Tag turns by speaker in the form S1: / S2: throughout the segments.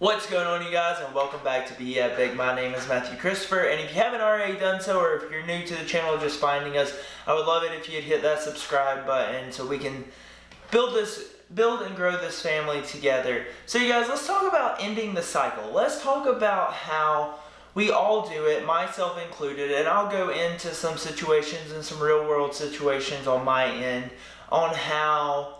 S1: What's going on, you guys, and welcome back to Be Big. My name is Matthew Christopher, and if you haven't already done so, or if you're new to the channel just finding us, I would love it if you'd hit that subscribe button so we can build and grow this family together. So you guys, let's talk about ending the cycle. Let's talk about how we all do it, myself included, and I'll go into some situations and some real world situations on my end on how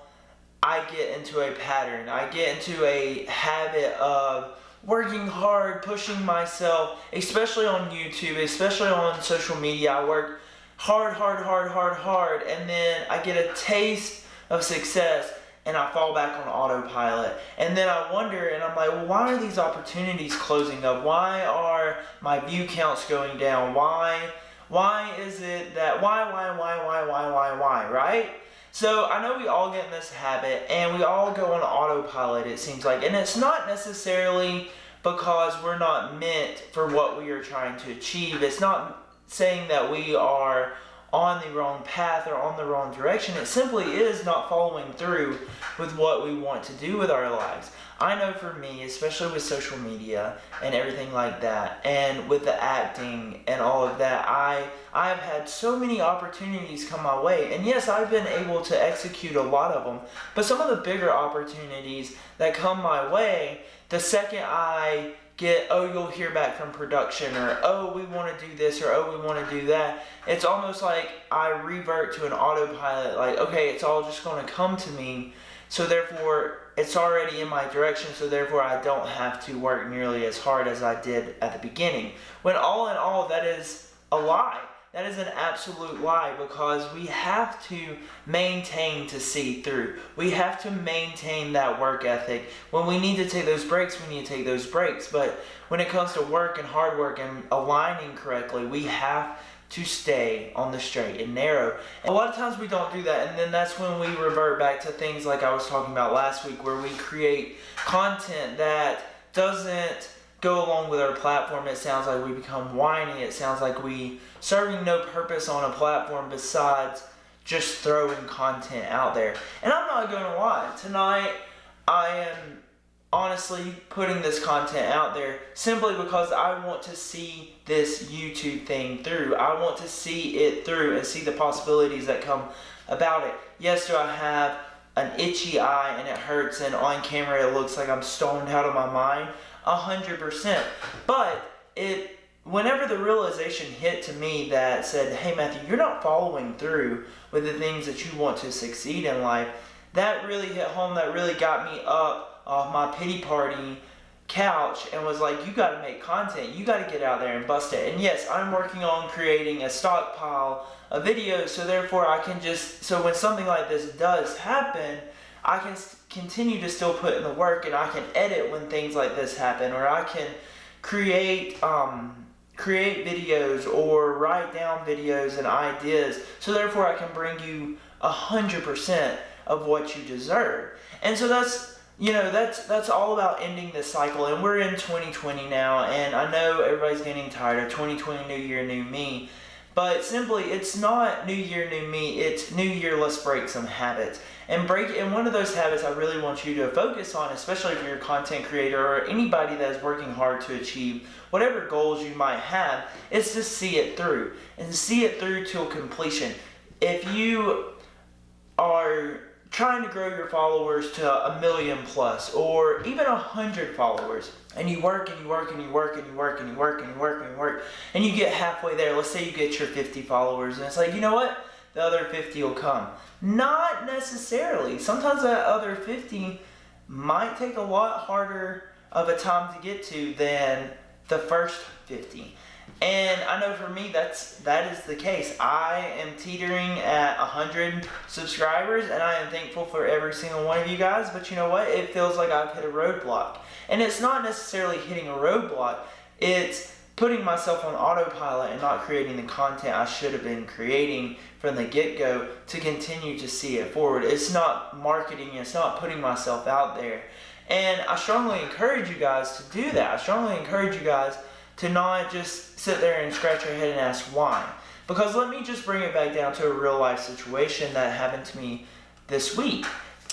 S1: I get into a pattern. I get into a habit of working hard, pushing myself, especially on YouTube, especially on social media. I work hard, and then I get a taste of success and I fall back on autopilot. And then I wonder, and I'm like, well, why are these opportunities closing up? Why are my view counts going down? Why is it that, why, right? So I know we all get in this habit and we all go on autopilot, it seems like. And it's not necessarily because we're not meant for what we are trying to achieve. It's not saying that we are on the wrong path or on the wrong direction. It simply is not following through with what we want to do with our lives. I know for me, especially with social media and everything like that, and with the acting and all of that, I've had so many opportunities come my way. And yes, I've been able to execute a lot of them, but some of the bigger opportunities that come my way, the second I get, oh, you'll hear back from production, or oh, we want to do this, or oh, we want to do that, it's almost like I revert to an autopilot, like, okay, it's all just going to come to me, so therefore it's already in my direction, so therefore I don't have to work nearly as hard as I did at the beginning. When all in all, that is a lie. That is an absolute lie, because we have to maintain to see through. We have to maintain that work ethic. When we need to take those breaks, we need to take those breaks. But when it comes to work and hard work and aligning correctly, we have to stay on the straight and narrow. And a lot of times we don't do that, and then that's when we revert back to things like I was talking about last week, where we create content that doesn't go along with our platform. It sounds like we become whiny. It sounds like we serving no purpose on a platform besides just throwing content out there. And I'm not going to lie, tonight I am honestly putting this content out there simply because I want to see this YouTube thing through. I want to see it through and see the possibilities that come about it. Yes, do I have an itchy eye and it hurts, and on camera it looks like I'm stoned out of my mind? 100%. But whenever the realization hit to me that said, hey Matthew, you're not following through with the things that you want to succeed in life, that really hit home. That really got me up off my pity party couch and was like, you got to make content. You got to get out there and bust it. And yes, I'm working on creating a stockpile of videos, so therefore I can so when something like this does happen, I can continue to still put in the work, and I can edit when things like this happen, or I can create videos or write down videos and ideas, so therefore I can bring you 100% of what you deserve. And so that's all about ending this cycle. And we're in 2020 now, and I know everybody's getting tired of 2020, new year, new me. But simply, it's not new year, new me. It's new year, let's break some habits. And one of those habits I really want you to focus on, especially if you're a content creator or anybody that is working hard to achieve whatever goals you might have, is to see it through, and see it through till completion. If you are trying to grow your followers to 1 million plus, or even 100 followers, and you work and you work and you work and you work and you work and you work and you work, and you get halfway there. Let's say you get your 50 followers, and it's like, you know what? The other 50 will come. Not necessarily. Sometimes that other 50 might take a lot harder of a time to get to than the first 50. And I know for me that is the case. I am teetering at 100 subscribers, and I am thankful for every single one of you guys, but you know what? It feels like I've hit a roadblock. And it's not necessarily hitting a roadblock, it's putting myself on autopilot and not creating the content I should have been creating from the get-go to continue to see it forward. It's not marketing, it's not putting myself out there. And I strongly encourage you guys to do that. I strongly encourage you guys to not just sit there and scratch your head and ask why. Because let me just bring it back down to a real life situation that happened to me this week.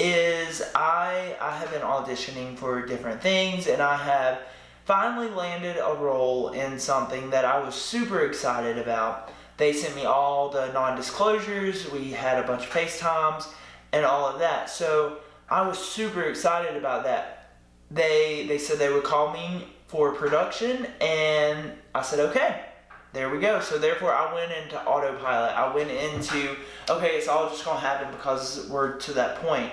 S1: is I have been auditioning for different things, and I have finally landed a role in something that I was super excited about. They sent me all the non-disclosures, we had a bunch of FaceTimes and all of that. So I was super excited about that. They said they would call me for production, and I said, okay, there we go. So therefore I went into autopilot. I went into, okay, it's all just gonna happen because we're to that point.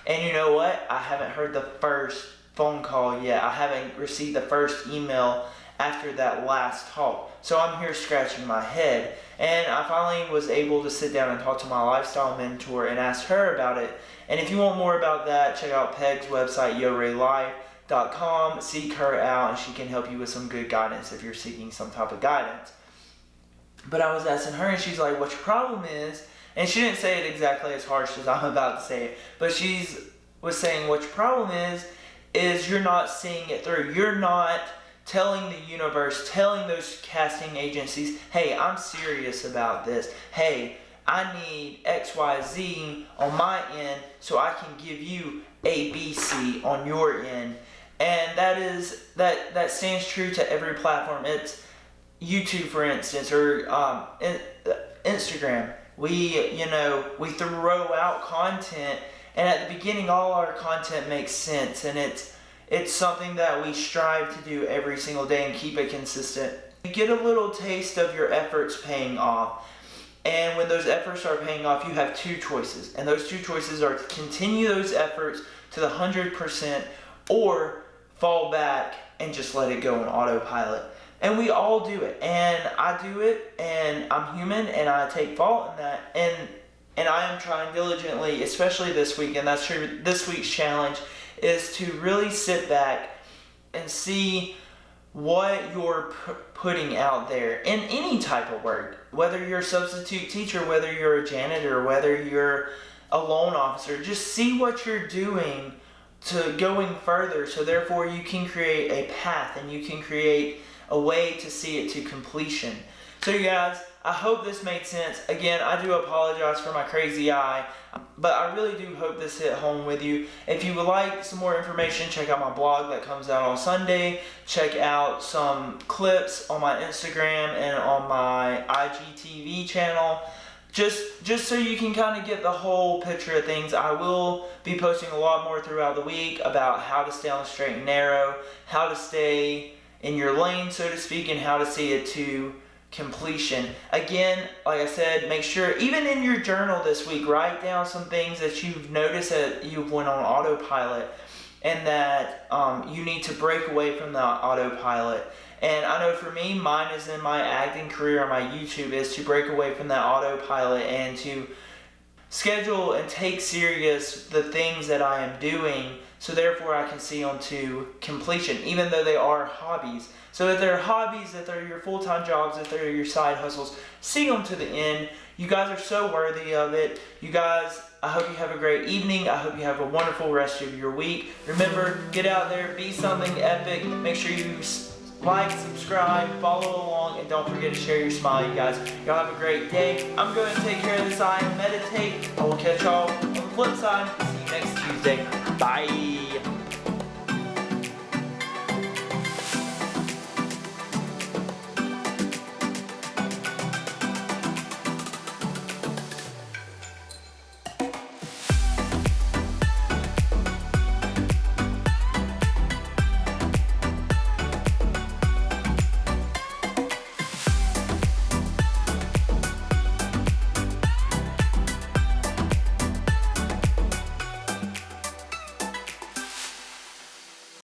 S1: And you know what? I haven't heard the first phone call yet. I haven't received the first email after that last talk. So I'm here scratching my head. And I finally was able to sit down and talk to my lifestyle mentor and ask her about it. And if you want more about that, check out Peg's website, yoraylife.com. Seek her out, and she can help you with some good guidance if you're seeking some type of guidance. But I was asking her, and she's like, what your problem is, and she didn't say it exactly as harsh as I'm about to say it, but she was saying what your problem is you're not seeing it through. You're not telling the universe, telling those casting agencies, hey, I'm serious about this. Hey, I need XYZ on my end so I can give you ABC on your end. And that stands true to every platform. It's YouTube, for instance, or Instagram. We throw out content, and at the beginning all our content makes sense, and it's something that we strive to do every single day and keep it consistent. You get a little taste of your efforts paying off, and when those efforts are paying off, you have two choices, and those two choices are to continue those efforts to the 100% or fall back and just let it go on autopilot. And we all do it, and I do it, and I'm human, and I take fault in that, and I am trying diligently, especially this week, and that's true. This week's challenge is to really sit back and see what you're putting out there in any type of work, whether you're a substitute teacher, whether you're a janitor, whether you're a loan officer. Just see what you're doing to going further, so therefore you can create a path, and you can create a way to see it to completion. So you guys, I hope this made sense. Again, I do apologize for my crazy eye, but I really do hope this hit home with you. If you would like some more information, check out my blog that comes out on Sunday. Check out some clips on my Instagram and on my IGTV channel. Just so you can kind of get the whole picture of things. I will be posting a lot more throughout the week about how to stay on the straight and narrow, how to stay in your lane, so to speak, and how to see it to completion. Again, like I said, make sure, even in your journal this week, write down some things that you've noticed that you've went on autopilot, and that you need to break away from the autopilot. And I know for me, mine is in my acting career on my YouTube, is to break away from that autopilot and to schedule and take serious the things that I am doing, so therefore I can see them to completion, even though they are hobbies. So if they're hobbies, if they're your full-time jobs, if they're your side hustles, see them to the end. You guys are so worthy of it. You guys, I hope you have a great evening. I hope you have a wonderful rest of your week. Remember, get out there, be something epic. Make sure you like, subscribe, follow along, and don't forget to share your smile, you guys. Y'all have a great day. I'm going to take care of this eye and meditate. I will catch y'all on the flip side. See you next Tuesday. Bye.